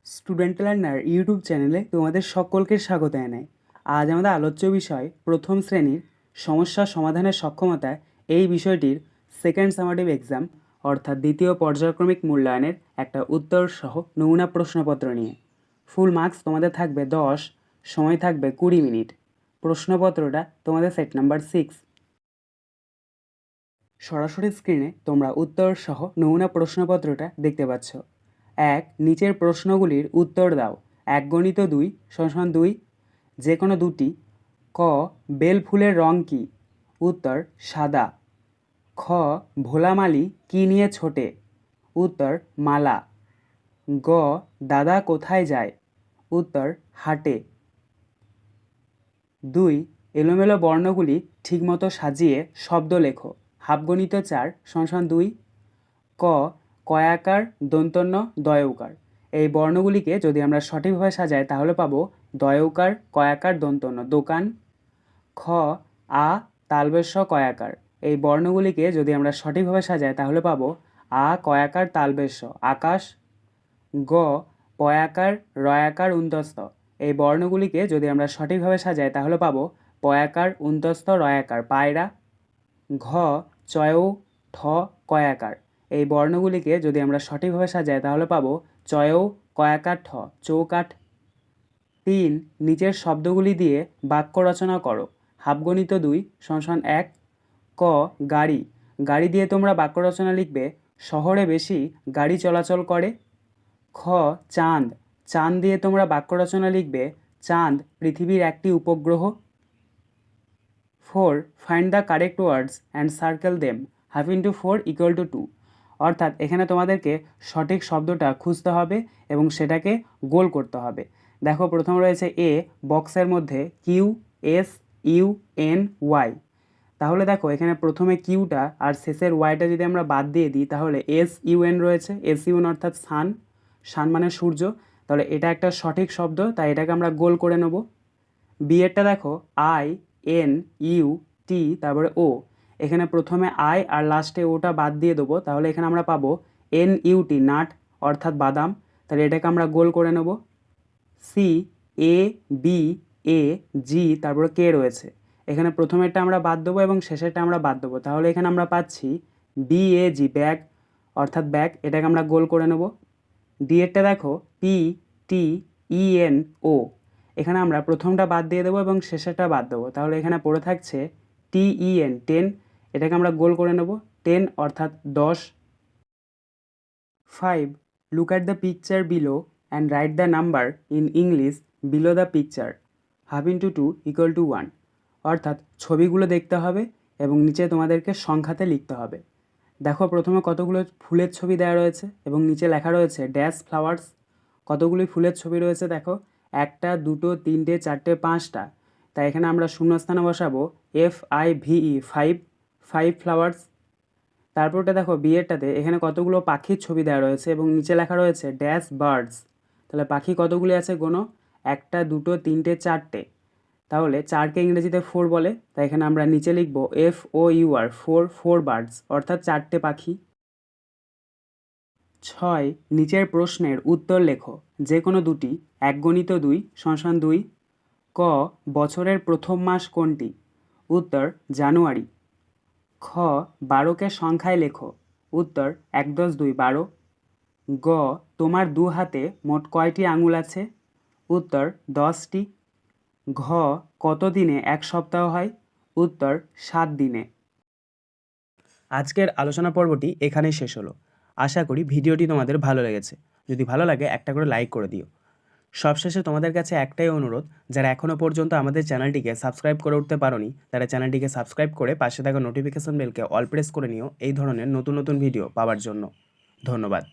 Student learner YouTube চ্যানেলে তোমাদের সকলকে স্বাগত জানাই। আজ আমাদের আলোচ্য বিষয় প্রথম শ্রেণীর সমস্যা সমাধানের সক্ষমতা এই বিষয়টির সেকেন্ড সামারেটিভ এক্সাম অর্থাৎ দ্বিতীয় পর্যায়ক্রমিক মূল্যায়নের একটা উত্তর সহ নমুনা প্রশ্নপত্র নিয়ে। ফুল মার্কস তোমাদের থাকবে 10, সময় থাকবে 20 মিনিট। প্রশ্নপত্রটা তোমাদের সেট নাম্বার 6। সরাসরি স্ক্রিনে তোমরা উত্তর সহ নমুনা প্রশ্নপত্রটা দেখতে পাচ্ছ। 1. নিচের প্রশ্নগুলির উত্তর দাও। 1 × 2 = 2, যে কোনো দুটি। ক. বেল ফুলের রং কী? উত্তর সাদা। খ. ভোলা মালি কী নিয়ে ছোটে? উত্তর মালা। গ. দাদা কোথায় যায়? উত্তর হাটে। 2. এলোমেলো বর্ণগুলি ঠিকমতো সাজিয়ে শব্দ লেখো। হাফগণিত 4 = 2। ক. কয়াকার, দন্তন্য, দয়ৌকার। এই বর্ণগুলিকে যদি আমরা সঠিকভাবে সাজাই তাহলে পাবো দয়ৌকার, কয়াকার, দন্তন্য, দোকান। খ. আ তালবেশ্য কয়াকার। এই বর্ণগুলিকে যদি আমরা সঠিকভাবে সাজাই তাহলে পাবো আ কয়াকার তালবেশ্য, আকাশ। গ. পয়াকার, রয়াকার, উন্তস্থ। এই বর্ণগুলিকে যদি আমরা সঠিকভাবে সাজাই তাহলে পাবো পয়াকার, উন্তস্থ, রয়াকার, পায়রা। ঘ. চয়ৌ, ঠ, কয়াকার। এই বর্ণগুলিকে যদি আমরা সঠিকভাবে সাজাই তাহলে পাবো চয়ৌ, কয়াকার, ঠ, চৌকাঠ। 3. নিচের শব্দগুলি দিয়ে বাক্য রচনা করো। হাফগণিত 2 = 1। ক. গাড়ি। গাড়ি দিয়ে তোমরা বাক্য রচনা লিখবে শহরে বেশি গাড়ি চলাচল করে। খ. চাঁদ। চাঁদ দিয়ে তোমরা বাক্য রচনা লিখবে চাঁদ পৃথিবীর একটি উপগ্রহ। 4. Find the correct words and circle them. 1/4 = 2। অর্থাৎ এখানে তোমাদেরকে সঠিক শব্দটা খুঁজতে হবে এবং সেটাকে গোল করতে হবে। দেখো প্রথম রয়েছে এ, বক্সের মধ্যে QSUNY। তাহলে দেখো এখানে প্রথমে কিউটা আর শেষের ওয়াইটা যদি আমরা বাদ দিয়ে দিই তাহলে SUN রয়েছে। SUN অর্থাৎ সান, সান মানে সূর্য। তাহলে এটা একটা সঠিক শব্দ, তাই এটাকে আমরা গোল করে নেব। বিয়েরটা দেখো INUT, তারপরে ও। এখানে প্রথমে আই আর লাস্টে ওটা বাদ দিয়ে দেবো, তাহলে এখানে আমরা পাবো NUT, নাট অর্থাৎ বাদাম। তাহলে এটাকে আমরা গোল করে নেব। CABAG, তারপরে কে রয়েছে। এখানে প্রথমেরটা আমরা বাদ দেবো এবং শেষেরটা আমরা বাদ দেবো, তাহলে এখানে আমরা পাচ্ছি BAG, ব্যাগ অর্থাৎ ব্যাগ। এটাকে আমরা গোল করে নেব। ডিএরটা দেখো PTENO। এখানে আমরা প্রথমটা বাদ দিয়ে দেবো এবং শেষেরটা বাদ দেবো, তাহলে এখানে পড়ে থাকছে TEN, 10। এটাকে আমরা গোল করে নেব, 10 অর্থাৎ 10। 5. Look at the picture below and write the number in English below the picture. 1/2 = 1। অর্থাৎ ছবিগুলো দেখতে হবে এবং নিচে তোমাদেরকে সংখ্যাতে লিখতে হবে। দেখো প্রথমে কতগুলো ফুলের ছবি দেওয়া রয়েছে এবং নিচে লেখা রয়েছে ড্যাশ ফ্লাওয়ার্স। কতগুলি ফুলের ছবি রয়েছে দেখো, 1টা, 2টো, 3টে, 4টে, 5টা। তাই এখানে আমরা শূন্যস্থানে বসাবো FIVE, 5 ফ্লাওয়ার্স। তারপরটা দেখো বিয়েরটাতে এখানে কতগুলো পাখির ছবি দেওয়া রয়েছে এবং নিচে লেখা রয়েছে ড্যাশ বার্ডস। তাহলে পাখি কতগুলি আছে গোনো, 1টা, 2টো, 3টে, 4টে। তাহলে 4কে ইংরেজিতে 4 বলে, তাই এখানে আমরা নিচে লিখবো FOUR, 4 বার্ডস অর্থাৎ 4টে পাখি। 6. নিচের প্রশ্নের উত্তর লেখো, যে কোনো দুটি। 1 × 2 = 2। ক. বছরের প্রথম মাস কোনটি? উত্তর জানুয়ারি। খ. 12কে সংখ্যায় লেখো। উত্তর 1, 10, 2, 12। গ. তোমার 2 হাতে মোট কয়টি আঙুল আছে? উত্তর 10টি। ঘ. কত দিনে 1 সপ্তাহ হয়? উত্তর 7 দিনে। আজকের আলোচনা পর্বটি এখানেই শেষ হলো। আশা করি ভিডিওটি তোমাদের ভালো লেগেছে। যদি ভালো লাগে একটা করে লাইক করে দিও। সবশেষে তোমাদের কাছে একটাই অনুরোধ, যারা এখনও পর্যন্ত আমাদের চ্যানেলটিকে সাবস্ক্রাইব করে উঠতে পারোনি তারা চ্যানেলটিকে সাবস্ক্রাইব করে পাশে থাকা নোটিফিকেশন বেলকে অল প্রেস করে নিও এই ধরনের নতুন নতুন ভিডিও পাওয়ার জন্য। ধন্যবাদ।